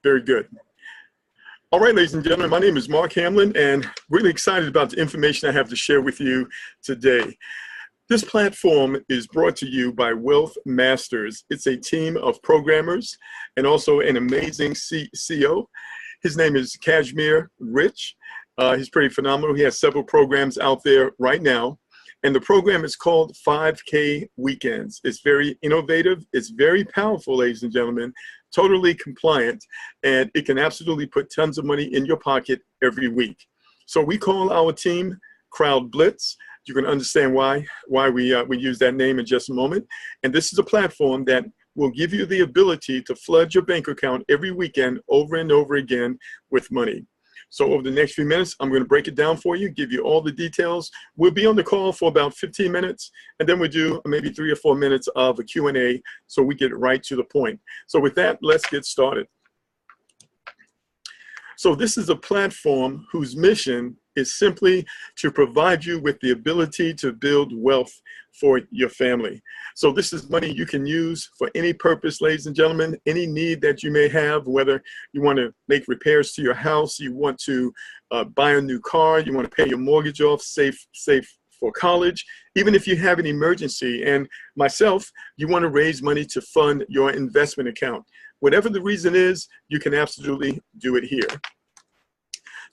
Very good. All right, ladies and gentlemen, my name is Mark Hamlin, and really excited about the information I have to share with you today. This platform is brought to you by Wealth Masters. It's a team of programmers and also an amazing CEO. His name is Kashmir Rich. He's pretty phenomenal. He has several programs out there right now. And the program is called 5K Weekends. It's very innovative. It's very powerful, ladies and gentlemen, totally compliant, and it can absolutely put tons of money in your pocket every week. So we call our team Crowd Blitz. You can understand why we use that name in just a moment. And this is a platform that will give you the ability to flood your bank account every weekend over and over again with money. So over the next few minutes, I'm going to break it down for you, give you all the details. We'll be on the call for about 15 minutes, and then we'll do maybe 3 or 4 minutes of a Q&A so we get right to the point. So with that, let's get started. So this is a platform whose mission is simply to provide you with the ability to build wealth for your family. So this is money you can use for any purpose, ladies and gentlemen, any need that you may have, whether you want to make repairs to your house, you want to buy a new car, you want to pay your mortgage off, save for college, even if you have an emergency. And myself, you want to raise money to fund your investment account. Whatever the reason is, you can absolutely do it here.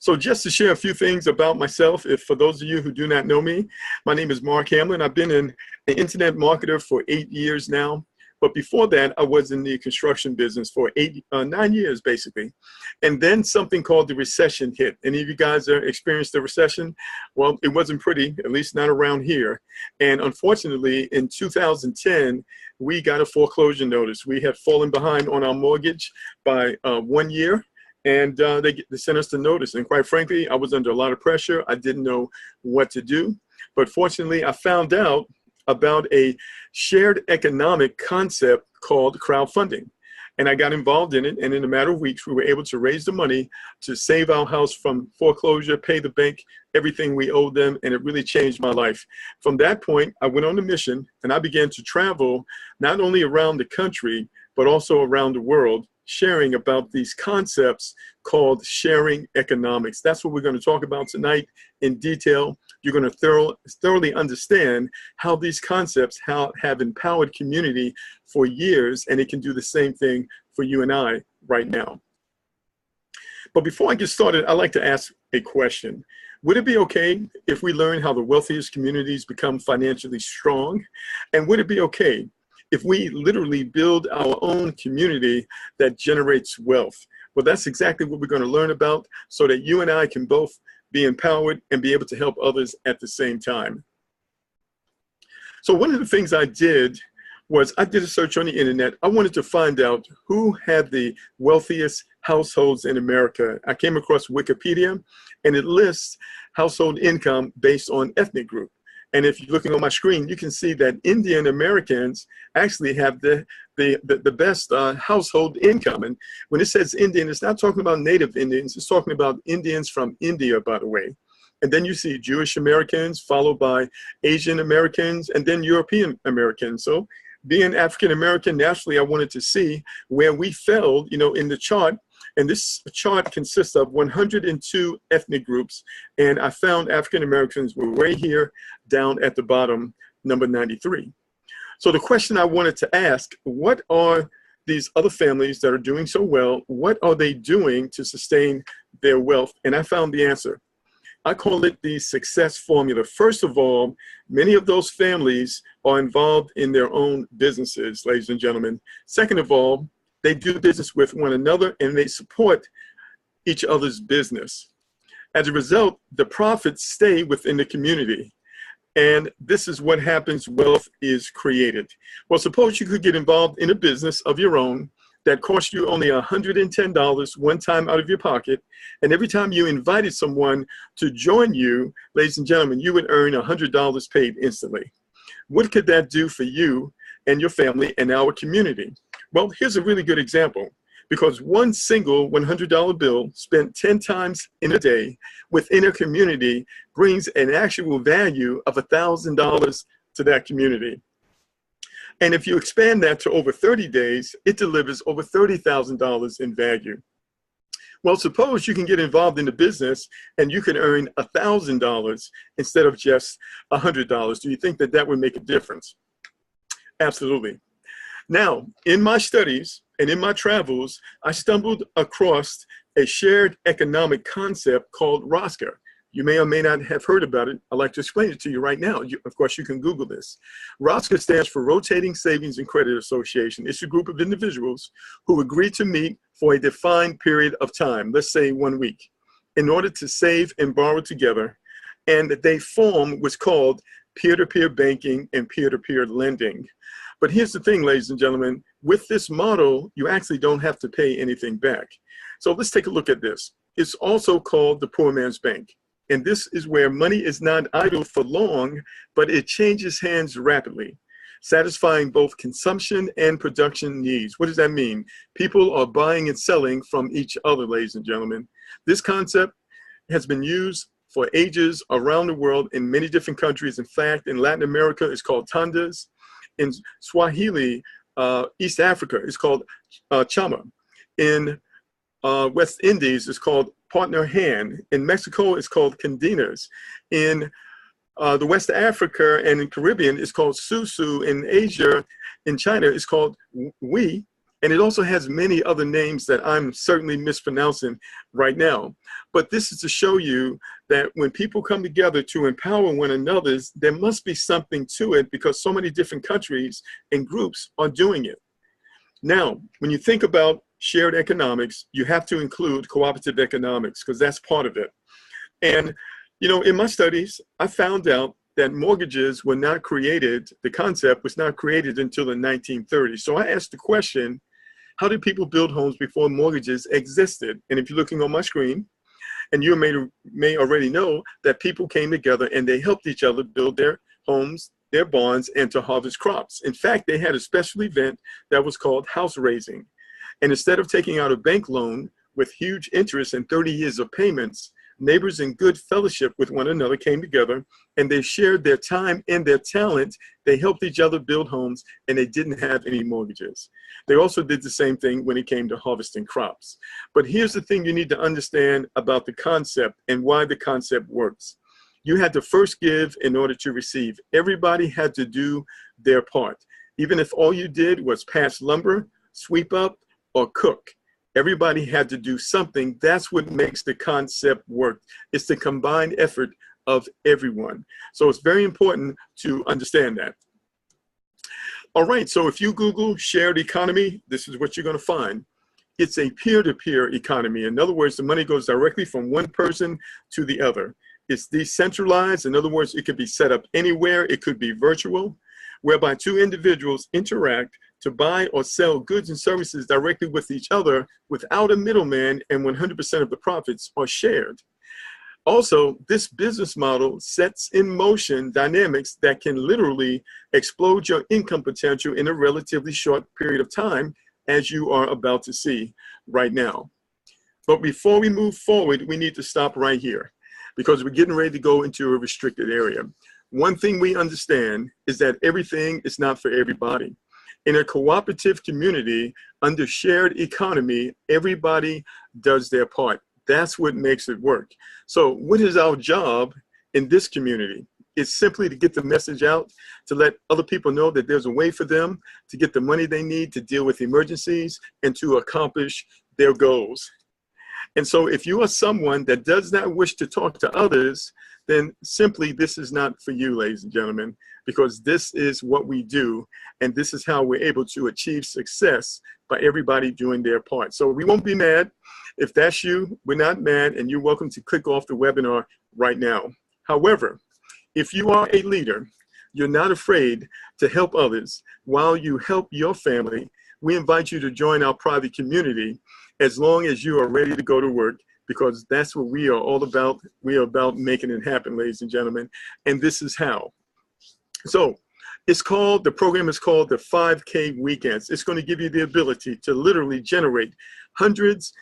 So just to share a few things about myself, if for those of you who do not know me, my name is Mark Hamlin. I've been an internet marketer for 8 years now. But before that, I was in the construction business for 9 years, basically. And then something called the recession hit. Any of you guys experienced the recession? Well, it wasn't pretty, at least not around here. And unfortunately, in 2010, we got a foreclosure notice. We had fallen behind on our mortgage by 1 year. And they sent us the notice. And quite frankly, I was under a lot of pressure. I didn't know what to do. But fortunately, I found out about a shared economic concept called crowdfunding. And I got involved in it. And in a matter of weeks, we were able to raise the money to save our house from foreclosure, pay the bank everything we owed them. And it really changed my life. From that point, I went on a mission and I began to travel not only around the country, but also around the world, sharing about these concepts called sharing economics. That's what we're going to talk about tonight in detail. You're going to thoroughly understand how these concepts have empowered community for years, and it can do the same thing for you and I right now. But before I get started, I'd like to ask a question. Would it be okay if we learn how the wealthiest communities become financially strong? And would it be okay if we literally build our own community that generates wealth? Well, that's exactly what we're going to learn about so that you and I can both be empowered and be able to help others at the same time. So one of the things I did was I did a search on the internet. I wanted to find out who had the wealthiest households in America. I came across Wikipedia, and it lists household income based on ethnic group. And if you're looking on my screen, you can see that Indian Americans actually have the best household income. And when it says Indian, it's not talking about native Indians. It's talking about Indians from India, by the way. And then you see Jewish Americans, followed by Asian Americans, and then European Americans. So being African American, naturally, I wanted to see where we fell, in the chart. And this chart consists of 102 ethnic groups. And I found African Americans were right here down at the bottom, number 93. So the question I wanted to ask, what are these other families that are doing so well? What are they doing to sustain their wealth? And I found the answer. I call it the success formula. First of all, many of those families are involved in their own businesses, ladies and gentlemen. Second of all, they do business with one another and they support each other's business. As a result, the profits stay within the community. And this is what happens, wealth is created. Well, suppose you could get involved in a business of your own that cost you only $110 one time out of your pocket. And every time you invited someone to join you, ladies and gentlemen, you would earn $100 paid instantly. What could that do for you and your family and our community? Well, here's a really good example, because one single $100 bill spent 10 times in a day within a community brings an actual value of $1,000 to that community. And if you expand that to over 30 days, it delivers over $30,000 in value. Well, suppose you can get involved in the business and you can earn $1,000 instead of just $100. Do you think that that would make a difference? Absolutely. Now, in my studies and in my travels, I stumbled across a shared economic concept called ROSCA. You may or may not have heard about it. I'd like to explain it to you right now. Of course, you can Google this. ROSCA stands for Rotating Savings and Credit Association. It's a group of individuals who agree to meet for a defined period of time, let's say 1 week, in order to save and borrow together. And they form what's called peer-to-peer banking and peer-to-peer lending. But here's the thing, ladies and gentlemen, with this model, you actually don't have to pay anything back. So let's take a look at this. It's also called the poor man's bank. And this is where money is not idle for long, but it changes hands rapidly, satisfying both consumption and production needs. What does that mean? People are buying and selling from each other, ladies and gentlemen. This concept has been used for ages around the world in many different countries. In fact, in Latin America, it's called tandas. In Swahili, East Africa, it's called chama. In West Indies, it's called partner hand. In Mexico, it's called condenas. In the West Africa and in Caribbean, it's called susu. In Asia, in China, it's called wei. And it also has many other names that I'm certainly mispronouncing right now. But this is to show you that when people come together to empower one another, there must be something to it because so many different countries and groups are doing it. Now, when you think about shared economics, you have to include cooperative economics because that's part of it. And, you know, in my studies, I found out that mortgages were not created, the concept was not created until the 1930s. So I asked the question, how did people build homes before mortgages existed? And if you're looking on my screen, and you may already know that people came together and they helped each other build their homes, their barns, and to harvest crops. In fact, they had a special event that was called house raising. And instead of taking out a bank loan with huge interest and 30 years of payments, neighbors in good fellowship with one another came together and they shared their time and their talent. They helped each other build homes and they didn't have any mortgages. They also did the same thing when it came to harvesting crops. But here's the thing you need to understand about the concept and why the concept works. You had to first give in order to receive. Everybody had to do their part. Even if all you did was pass lumber, sweep up, or cook. Everybody had to do something. That's what makes the concept work. It's the combined effort of everyone. So it's very important to understand that. All right, so if you Google shared economy, this is what you're going to find. It's a peer-to-peer economy. In other words, the money goes directly from one person to the other. It's decentralized. In other words, it could be set up anywhere. It could be virtual, whereby two individuals interact to buy or sell goods and services directly with each other without a middleman, and 100% of the profits are shared. Also, this business model sets in motion dynamics that can literally explode your income potential in a relatively short period of time, as you are about to see right now. But before we move forward, we need to stop right here because we're getting ready to go into a restricted area. One thing we understand is that everything is not for everybody. In a cooperative community, under shared economy, everybody does their part. That's what makes it work. So what is our job in this community? It's simply to get the message out, to let other people know that there's a way for them to get the money they need to deal with emergencies and to accomplish their goals. And so if you are someone that does not wish to talk to others, then simply this is not for you, ladies and gentlemen, because this is what we do, and this is how we're able to achieve success by everybody doing their part. So we won't be mad. If that's you, we're not mad, and you're welcome to click off the webinar right now. However, if you are a leader, you're not afraid to help others while you help your family, we invite you to join our private community as long as you are ready to go to work, because that's what we are all about. We are about making it happen, ladies and gentlemen, and this is how. So the program is called the 5K Weekends. It's going to give you the ability to literally generate hundreds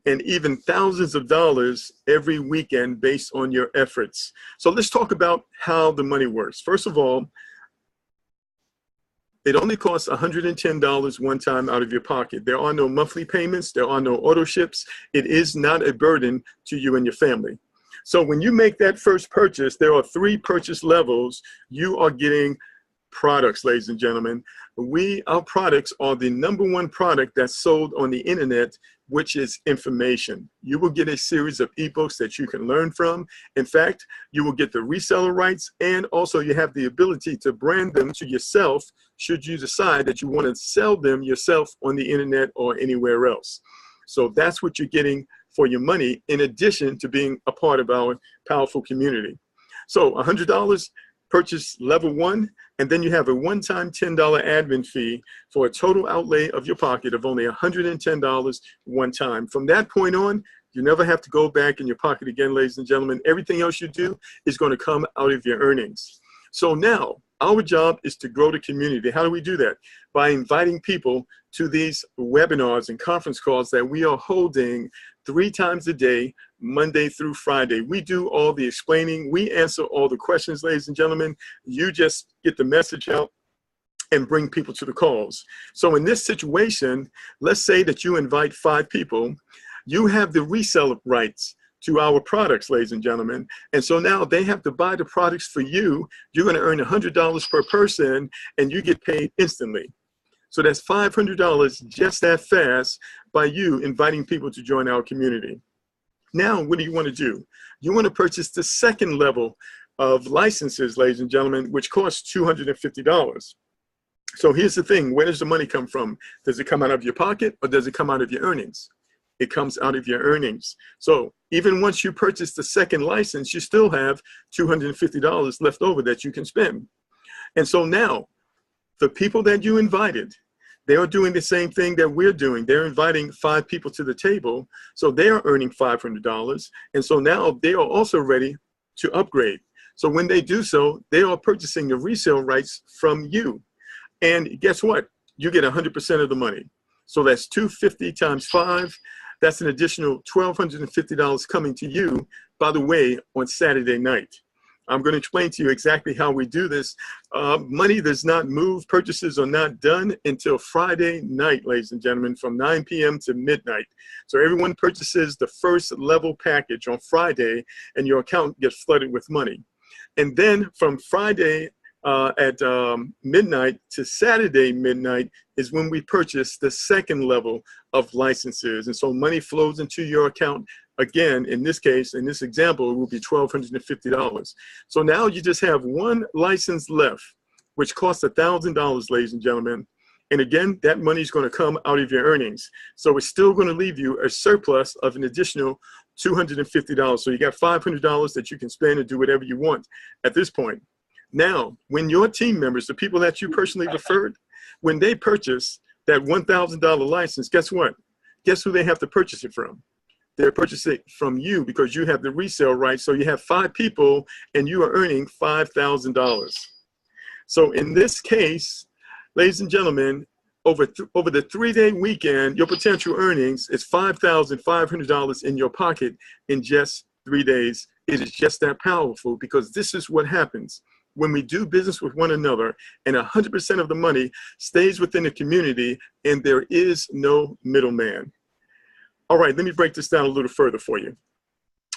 and even thousands of dollars every weekend based on your efforts. So let's talk about how the money works. First of all, It only costs $110 one time out of your pocket. There are no monthly payments. There are no auto ships. It is not a burden to you and your family. So when you make that first purchase, there are 3 purchase levels. You are getting products, ladies and gentlemen. Our products are the #1 product that's sold on the internet, which is information. You will get a series of ebooks that you can learn from. In fact, you will get the reseller rights, and also you have the ability to brand them to yourself should you decide that you want to sell them yourself on the internet or anywhere else. So that's what you're getting for your money, in addition to being a part of our powerful community. So $100 purchase level 1, and then you have a one-time $10 admin fee for a total outlay of your pocket of only $110 one time. From that point on, you never have to go back in your pocket again, ladies and gentlemen. Everything else you do is going to come out of your earnings. So now, our job is to grow the community. How do we do that? By inviting people to these webinars and conference calls that we are holding 3 times a day, Monday through Friday. We do all the explaining. We answer all the questions, ladies and gentlemen. You just get the message out and bring people to the calls. So in this situation, let's say that you invite 5 people. You have the resale rights to our products, ladies and gentlemen. And so now they have to buy the products for you. You're going to earn $100 per person, and you get paid instantly. So that's $500 just that fast by you inviting people to join our community. Now, what do you want to do? You want to purchase the second level of licenses, ladies and gentlemen, which costs $250. So here's the thing. Where does the money come from? Does it come out of your pocket, or does it come out of your earnings? It comes out of your earnings. So even once you purchase the second license, you still have $250 left over that you can spend. And so now, the people that you invited, they are doing the same thing that we're doing. They're inviting 5 people to the table, so they are earning $500. And so now they are also ready to upgrade. So when they do so, they are purchasing the resale rights from you. And guess what? You get 100% of the money. So that's $250 times 5. That's an additional $1,250 coming to you, by the way, on Saturday night. I'm going to explain to you exactly how we do this. Money does not move. Purchases are not done until Friday night, ladies and gentlemen, from 9 p.m. to midnight. So everyone purchases the first level package on Friday, and your account gets flooded with money. And then from Friday at midnight to Saturday midnight is when we purchase the second level of licenses. And so money flows into your account. Again, in this case, in this example, it will be $1,250. So now you just have 1 license left, which costs $1,000, ladies and gentlemen. And again, that money is going to come out of your earnings. So it's still going to leave you a surplus of an additional $250. So you got $500 that you can spend and do whatever you want at this point. Now, when your team members, the people that you personally referred, when they purchase that $1,000 license, guess what? Guess who they have to purchase it from? They're purchasing it from you because you have the resale rights. So you have 5 people and you are earning $5,000. So in this case, ladies and gentlemen, over the 3-day weekend, your potential earnings is $5,500 in your pocket in just 3 days. It is just that powerful, because this is what happens when we do business with one another, and 100% of the money stays within the community, and there is no middleman. All right, let me break this down a little further for you.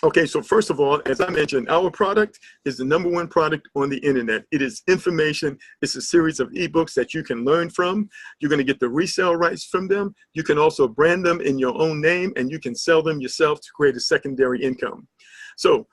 Okay, so first of all, as I mentioned, our product is the #1 product on the internet. It is information. It's a series of ebooks that you can learn from. You're going to get the resale rights from them. You can also brand them in your own name, and you can sell them yourself to create a secondary income. So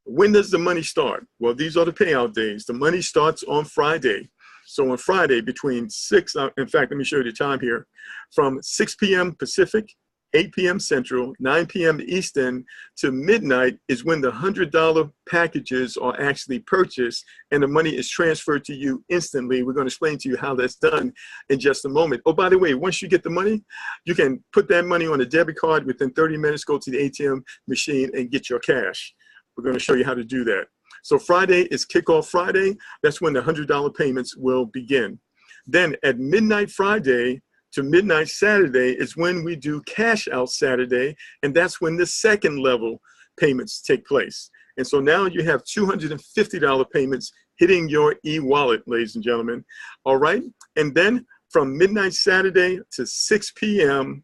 when does the money start? Well, these are the payout days. The money starts on Friday. So on Friday between 6, in fact, let me show you the time here, from 6 p.m. Pacific, 8 p.m. Central, 9 p.m. Eastern to midnight is when the $100 packages are actually purchased, and the money is transferred to you instantly. We're going to explain to you how that's done in just a moment. Oh, by the way, once you get the money, you can put that money on a debit card. Within 30 minutes, go to the ATM machine and get your cash. We're going to show you how to do that. So Friday is Kickoff Friday. That's when the $100 payments will begin. Then at midnight Friday to midnight Saturday is when we do Cash Out Saturday, and that's when the second level payments take place. And so now you have $250 payments hitting your e-wallet, ladies and gentlemen. All right. And then from midnight Saturday to 6 p.m.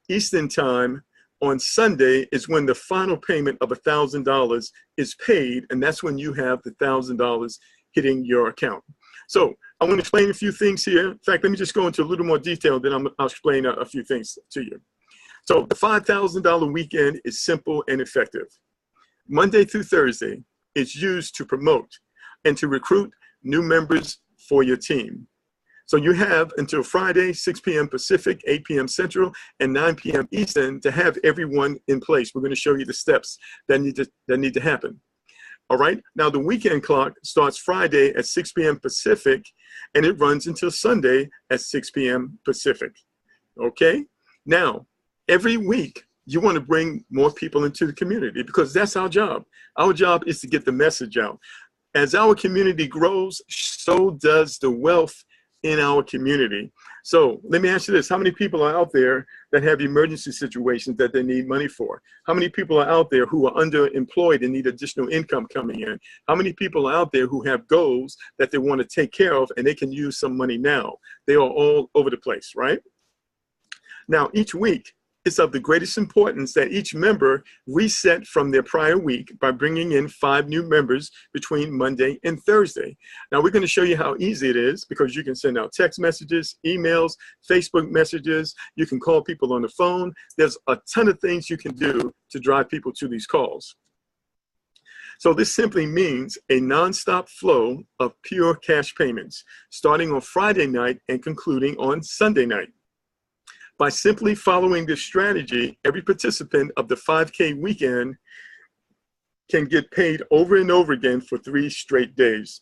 Eastern time on Sunday is when the final payment of $1,000 is paid. And that's when you have the $1,000 hitting your account. So I want to explain a few things here. In fact, let me just go into a little more detail, then I'll explain a few things to you. So the $5,000 weekend is simple and effective. Monday through Thursday is used to promote and to recruit new members for your team. So you have until Friday, 6 p.m. Pacific, 8 p.m. Central, and 9 p.m. Eastern to have everyone in place. We're going to show you the steps that need to happen. All right. Now, the weekend clock starts Friday at 6 p.m. Pacific, and it runs until Sunday at 6 p.m. Pacific. Okay. Now, every week, you want to bring more people into the community because that's our job. Our job is to get the message out. As our community grows, so does the wealth in our community. So let me ask you this. How many people are out there that have emergency situations that they need money for? How many people are out there who are underemployed and need additional income coming in? How many people are out there who have goals that they want to take care of and they can use some money now? They are all over the place, right? Now, each week, it's of the greatest importance that each member reset from their prior week by bringing in 5 new members between Monday and Thursday. Now, we're going to show you how easy it is because you can send out text messages, emails, Facebook messages. You can call people on the phone. There's a ton of things you can do to drive people to these calls. So this simply means a nonstop flow of pure cash payments, starting on Friday night and concluding on Sunday night. By simply following this strategy, every participant of the 5K weekend can get paid over and over again for 3 straight days.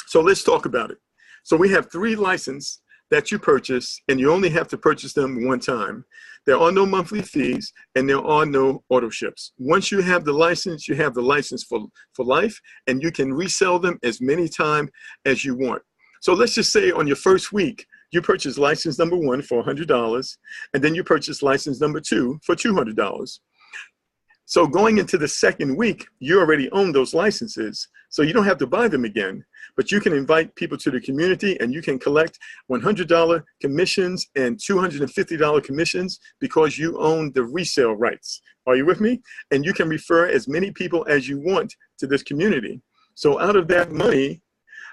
So let's talk about it. So we have 3 licenses that you purchase, and you only have to purchase them one time. There are no monthly fees, and there are no auto ships. Once you have the license, you have the license for life, and you can resell them as many times as you want. So let's just say on your first week, you purchase license number 1 for $100, and then you purchase license number 2 for $200. So going into the second week, you already own those licenses, so you don't have to buy them again, but you can invite people to the community and you can collect $100 commissions and $250 commissions because you own the resale rights. Are you with me? And you can refer as many people as you want to this community. So out of that money,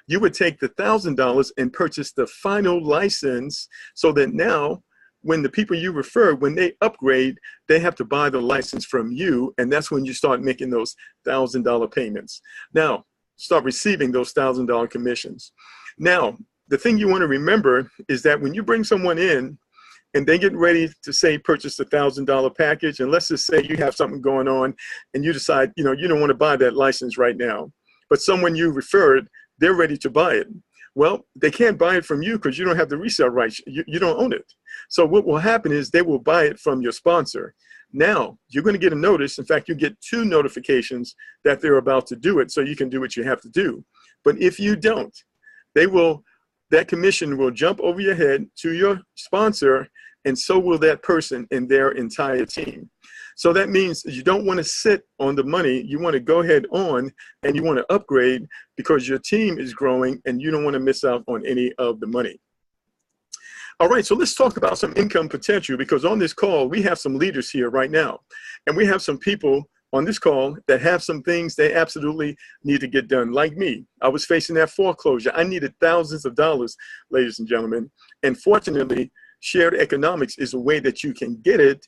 you would take the $1,000 and purchase the final license so that now when the people you refer, when they upgrade, they have to buy the license from you. And that's when you start making those $1,000 payments. Now, start receiving those $1,000 commissions. Now, the thing you want to remember is that when you bring someone in and they get ready to say purchase the $1,000 package, and let's just say you have something going on and you decide, you don't want to buy that license right now, but someone you referred, they're ready to buy it. Well, they can't buy it from you because you don't have the resale rights. You don't own it. So what will happen is they will buy it from your sponsor. Now, you're going to get a notice. In fact, you get 2 notifications that they're about to do it so you can do what you have to do. But if you don't, that commission will jump over your head to your sponsor, and so will that person and their entire team. So that means you don't want to sit on the money. You want to go ahead on and you want to upgrade because your team is growing and you don't want to miss out on any of the money. All right, so let's talk about some income potential because on this call, we have some leaders here right now. And we have some people on this call that have some things they absolutely need to get done. Like me, I was facing that foreclosure. I needed thousands of dollars, ladies and gentlemen. And fortunately, shared economics is a way that you can get it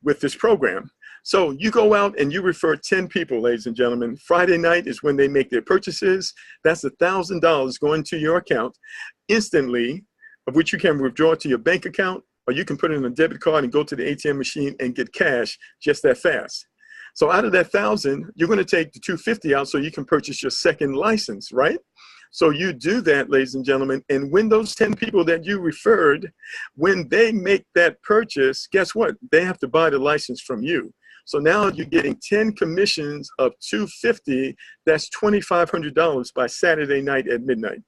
with this program. So you go out and you refer 10 people, ladies and gentlemen. Friday night is when they make their purchases. That's $1,000 going to your account instantly, of which you can withdraw to your bank account, or you can put it in a debit card and go to the ATM machine and get cash just that fast. So out of that 1,000, you're going to take the $250 out so you can purchase your second license, right? So you do that, ladies and gentlemen, and when those 10 people that you referred, when they make that purchase, guess what? They have to buy the license from you. So now you're getting 10 commissions of $250. That's $2,500 by Saturday night at midnight.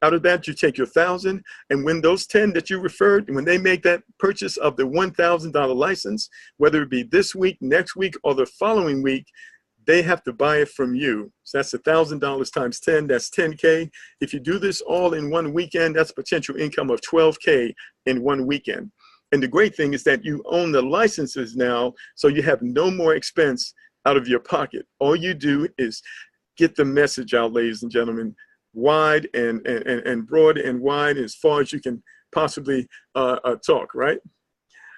Out of that, you take your 1,000, and when those 10 that you referred, when they make that purchase of the $1,000 license, whether it be this week, next week, or the following week, they have to buy it from you. So that's $1,000 times 10, that's 10K. If you do this all in one weekend, that's potential income of 12K in one weekend. And the great thing is that you own the licenses now, so you have no more expense out of your pocket. All you do is get the message out, ladies and gentlemen, wide and broad and wide as far as you can possibly talk, right?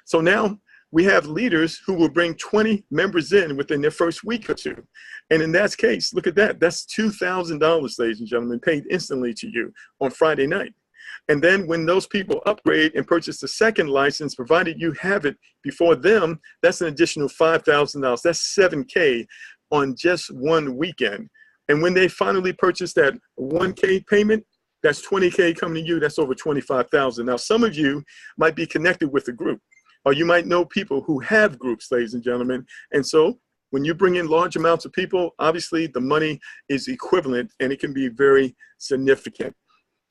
So now we have leaders who will bring 20 members in within their first week or two. And in that case, look at that. That's $2,000, ladies and gentlemen, paid instantly to you on Friday night. And then when those people upgrade and purchase the second license, provided you have it before them, that's an additional $5,000. That's 7K on just one weekend. And when they finally purchase that 1K payment, that's 20K coming to you. That's over 25,000. Now, some of you might be connected with a group, or you might know people who have groups, ladies and gentlemen. And so when you bring in large amounts of people, obviously the money is equivalent and it can be very significant.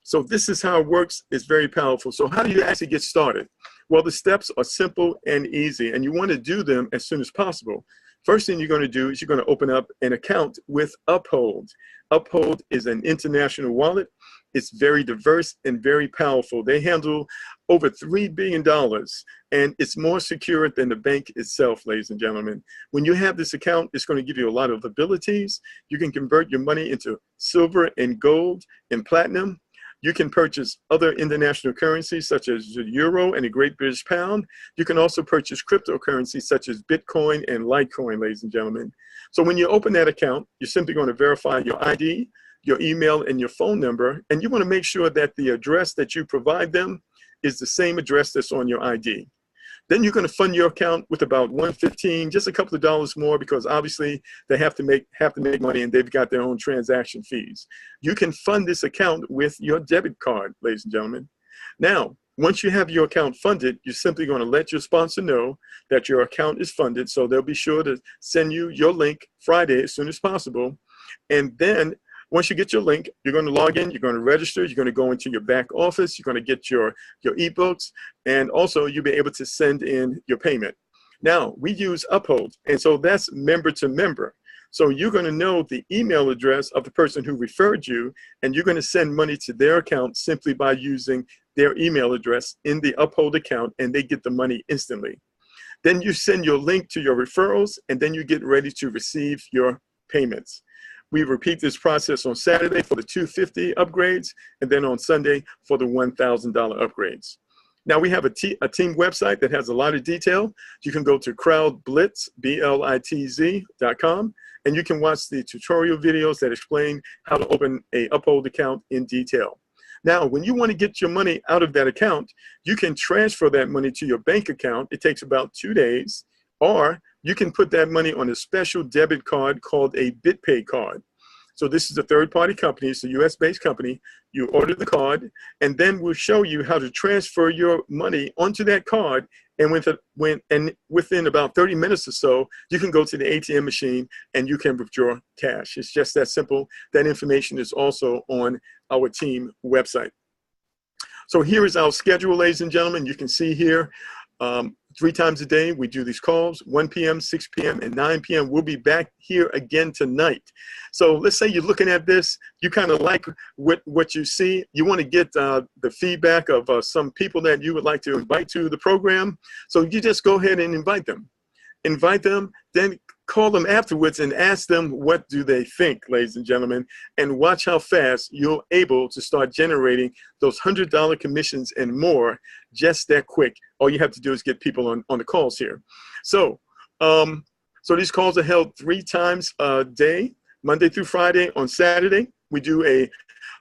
So this is how it works. It's very powerful. So how do you actually get started? Well, the steps are simple and easy, and you want to do them as soon as possible. First thing you're going to do is you're going to open up an account with Uphold. Uphold is an international wallet. It's very diverse and very powerful. They handle over $3 billion, and it's more secure than the bank itself, ladies and gentlemen. When you have this account, it's going to give you a lot of abilities. You can convert your money into silver and gold and platinum. You can purchase other international currencies such as the euro and the Great British Pound. You can also purchase cryptocurrencies such as Bitcoin and Litecoin, ladies and gentlemen. So when you open that account, you're simply going to verify your ID, your email, and your phone number. And you want to make sure that the address that you provide them is the same address that's on your ID. Then you're going to fund your account with about $115, just a couple of dollars more, because obviously they have to make money and they've got their own transaction fees. You can fund this account with your debit card, ladies and gentlemen. Now, once you have your account funded, you're simply going to let your sponsor know that your account is funded. So they'll be sure to send you your link Friday as soon as possible. And then once you get your link, you're going to log in, you're going to register, you're going to go into your back office, you're going to get your ebooks, and also you'll be able to send in your payment. Now, we use Uphold, and so that's member to member. So you're going to know the email address of the person who referred you, and you're going to send money to their account simply by using their email address in the Uphold account, and they get the money instantly. Then you send your link to your referrals, and then you get ready to receive your payments. We repeat this process on Saturday for the $250 upgrades, and then on Sunday for the $1,000 upgrades. Now we have a team website that has a lot of detail. You can go to crowdblitz, BLITZ.com, and you can watch the tutorial videos that explain how to open a Uphold account in detail. Now, when you want to get your money out of that account, you can transfer that money to your bank account. It takes about 2 days, or you can put that money on a special debit card called a BitPay card. So this is a third-party company. It's a US-based company. You order the card, and then we'll show you how to transfer your money onto that card. And within about 30 minutes or so, you can go to the ATM machine and you can withdraw cash. It's just that simple. That information is also on our team website. So here is our schedule, ladies and gentlemen. You can see here, 3 times a day, we do these calls, 1 p.m., 6 p.m., and 9 p.m. We'll be back here again tonight. So let's say you're looking at this, you kind of like what you see. You want to get the feedback of some people that you would like to invite to the program. So you just go ahead and invite them. Invite them, then call them afterwards and ask them what do they think, ladies and gentlemen, and watch how fast you're able to start generating those $100 commissions and more just that quick. All you have to do is get people on the calls here. So, so these calls are held 3 times a day, Monday through Friday. On Saturday, we do an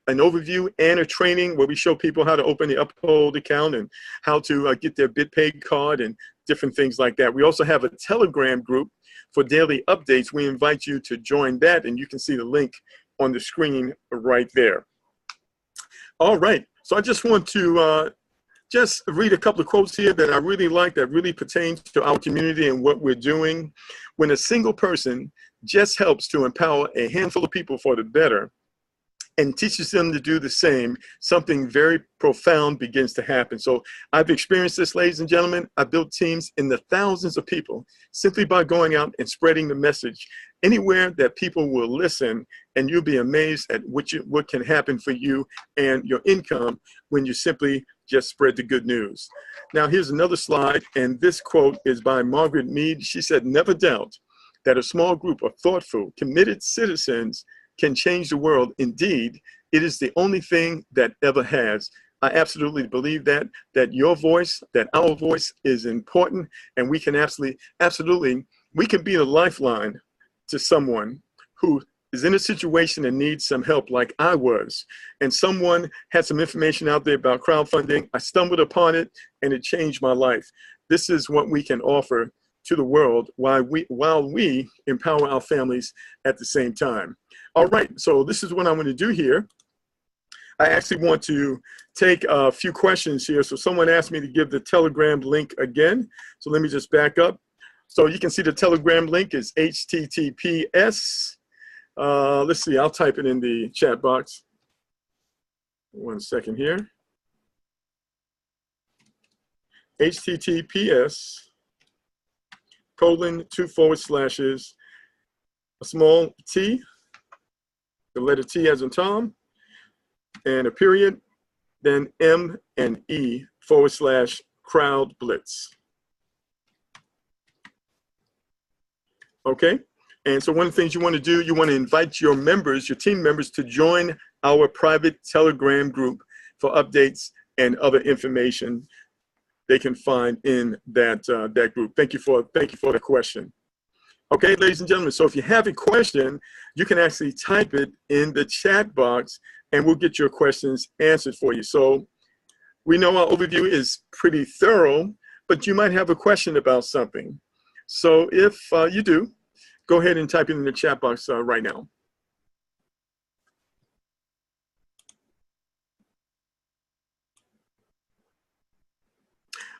overview and a training where we show people how to open the Uphold account and how to get their BitPay card and different things like that. We also have a Telegram group for daily updates. We invite you to join that, and you can see the link on the screen right there. All right, so I just want to just read a couple of quotes here that I really like, that really pertains to our community and what we're doing. When a single person just helps to empower a handful of people for the better, and teaches them to do the same, something very profound begins to happen. So I've experienced this, ladies and gentlemen. I built teams in the thousands of people simply by going out and spreading the message anywhere that people will listen, and you'll be amazed at what can happen for you and your income when you simply just spread the good news. Now, here's another slide, and this quote is by Margaret Mead. She said, "Never doubt that a small group of thoughtful, committed citizens can change the world. Indeed, it is the only thing that ever has." I absolutely believe that your voice, that our voice is important, and we can absolutely, we can be a lifeline to someone who is in a situation and needs some help like I was. And someone had some information out there about crowdfunding. I stumbled upon it and it changed my life. This is what we can offer to the world while we empower our families at the same time. All right, so this is what I'm going to do here. I actually want to take a few questions here. So someone asked me to give the Telegram link again. So let me just back up. So you can see the Telegram link is HTTPS. Let's see, I'll type it in the chat box. 1 second here. HTTPS:/2/ a small t, the letter T as in Tom, and a period, then M and E /Crowd Blitz. Okay, and so one of the things you want to do, you want to invite your members, your team members, to join our private Telegram group for updates and other information they can find in that group. Thank you for the question. Okay, ladies and gentlemen, so if you have a question, you can actually type it in the chat box and we'll get your questions answered for you. So we know our overview is pretty thorough, but you might have a question about something. So if you do, go ahead and type it in the chat box right now.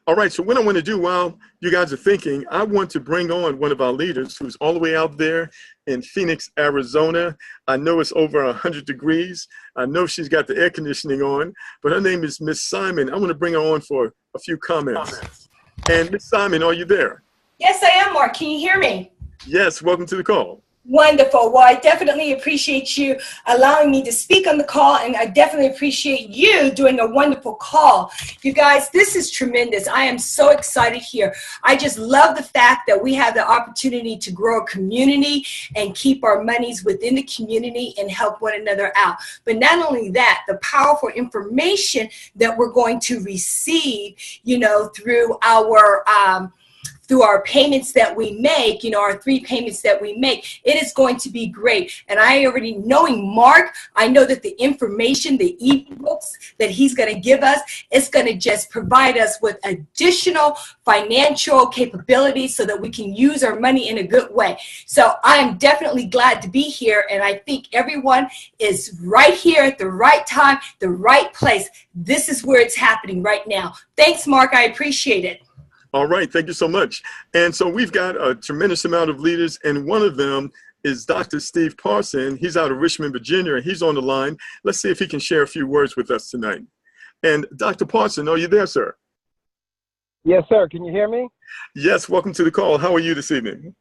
All right, so what I want to do while you guys are thinking, I want to bring on one of our leaders who's all the way out there in Phoenix, Arizona. I know it's over 100 degrees. I know she's got the air conditioning on, but her name is Miss Simon. I want to bring her on for a few comments. And Miss Simon, are you there? Yes, I am, Mark. Can you hear me? Yes, welcome to the call. Wonderful. Well, I definitely appreciate you allowing me to speak on the call, and I definitely appreciate you doing a wonderful call. You guys, this is tremendous. I am so excited here. I just love the fact that we have the opportunity to grow a community and keep our monies within the community and help one another out. But not only that, the powerful information that we're going to receive, you know, through our payments that we make, you know, our 3 payments that we make, it is going to be great. And I already, knowing Mark, I know that the information, the ebooks that he's going to give us, is going to just provide us with additional financial capabilities so that we can use our money in a good way. So I am definitely glad to be here. And I think everyone is right here at the right time, the right place. This is where it's happening right now. Thanks, Mark. I appreciate it. All right, thank you so much. And so we've got a tremendous amount of leaders, and one of them is Dr. Steve Parson. He's out of Richmond, Virginia, and he's on the line. Let's see if he can share a few words with us tonight. And Dr. Parson, are you there, sir? Yes, sir. Can you hear me? Yes, welcome to the call. How are you this evening?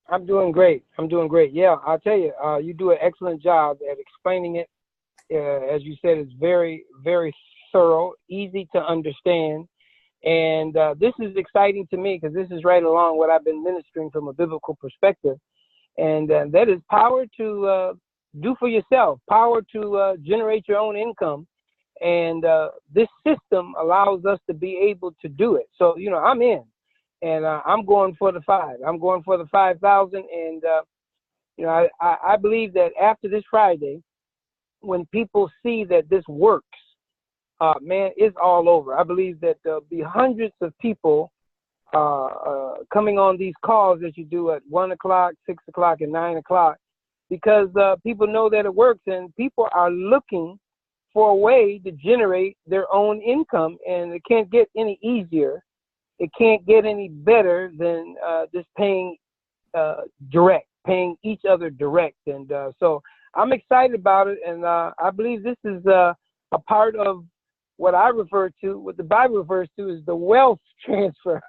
I'm doing great. I'm doing great. Yeah, I'll tell you, you do an excellent job at explaining it. As you said, it's very, very thorough, easy to understand. And this is exciting to me because this is right along what I've been ministering from a biblical perspective. And that is power to do for yourself, power to generate your own income. And this system allows us to be able to do it. So, you know, I'm in, and I'm going for the 5. I'm going for the 5,000. And, you know, I believe that after this Friday, when people see that this works, man, it's all over. I believe that there'll be hundreds of people coming on these calls that you do at 1 o'clock, 6 o'clock, and 9 o'clock, because people know that it works, and people are looking for a way to generate their own income, and it can't get any easier. It can't get any better than just paying direct, paying each other direct. And so I'm excited about it, and I believe this is a part of what I refer to, what the Bible refers to as the wealth transfer.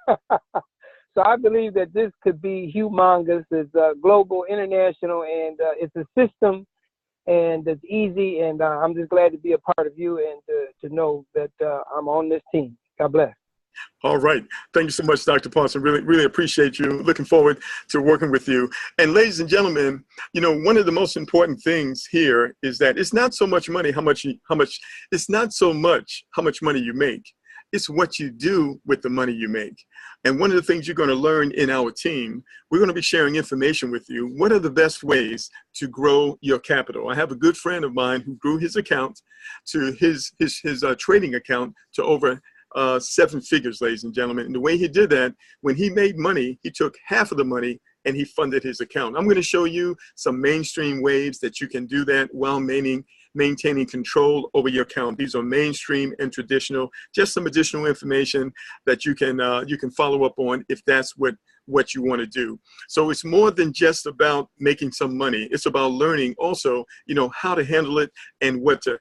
So I believe that this could be humongous. It's global, international, and it's a system, and it's easy. And I'm just glad to be a part of you and to know that I'm on this team. God bless. All right. Thank you so much, Dr. Parson. Really, really appreciate you. Looking forward to working with you. And ladies and gentlemen, you know, one of the most important things here is that it's not so much money, it's not so much how much money you make. It's what you do with the money you make. And one of the things you're going to learn in our team, we're going to be sharing information with you. What are the best ways to grow your capital? I have a good friend of mine who grew his account to his trading account to over 7 figures, ladies and gentlemen. And the way he did that, when he made money, he took half of the money and he funded his account. I'm going to show you some mainstream ways that you can do that while maintaining control over your account. These are mainstream and traditional, just some additional information that you can follow up on if that's what you want to do. So it's more than just about making some money. It's about learning also, you know, how to handle it and what to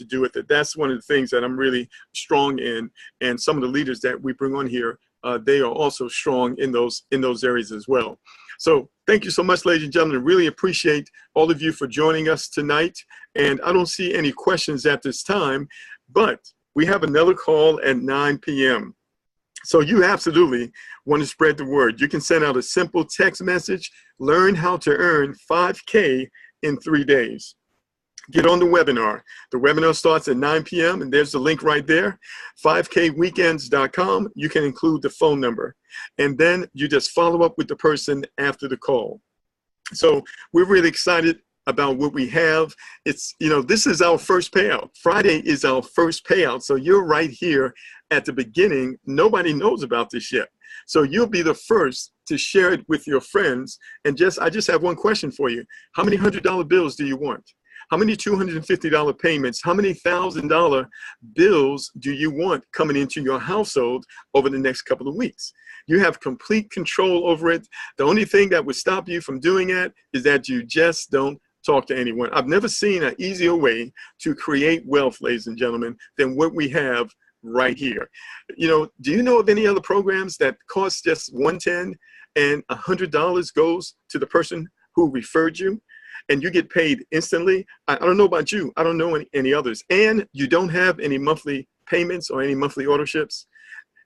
do with it. That's one of the things that I'm really strong in. And some of the leaders that we bring on here, they are also strong in those areas as well. So thank you so much, ladies and gentlemen. Really appreciate all of you for joining us tonight. And I don't see any questions at this time, but we have another call at 9 p.m. So you absolutely want to spread the word. You can send out a simple text message, learn how to earn 5K in 3 days. Get on the webinar. The webinar starts at 9 p.m. and there's the link right there, 5kweekends.com. You can include the phone number. And then you just follow up with the person after the call. So we're really excited about what we have. It's, you know, this is our first payout. Friday is our first payout. So you're right here at the beginning. Nobody knows about this yet. So you'll be the first to share it with your friends. And I just have one question for you. How many $100 bills do you want? How many $250 payments? How many $1,000 bills do you want coming into your household over the next couple of weeks? You have complete control over it. The only thing that would stop you from doing that is that you just don't talk to anyone. I've never seen an easier way to create wealth, ladies and gentlemen, than what we have right here. You know, do you know of any other programs that cost just $110 and $100 goes to the person who referred you? And you get paid instantly? I don't know about you. I don't know any others. And you don't have any monthly payments or any monthly orderships.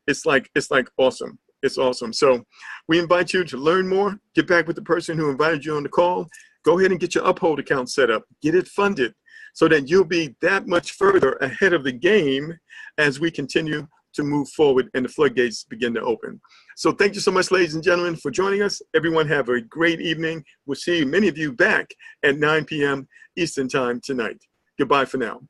It's like awesome. It's awesome. So we invite you to learn more. Get back with the person who invited you on the call. Go ahead and get your Uphold account set up. Get it funded so that you'll be that much further ahead of the game as we continue to move forward and the floodgates begin to open. So thank you so much, ladies and gentlemen, for joining us. Everyone have a great evening. We'll see many of you back at 9 p.m. Eastern time tonight. Goodbye for now.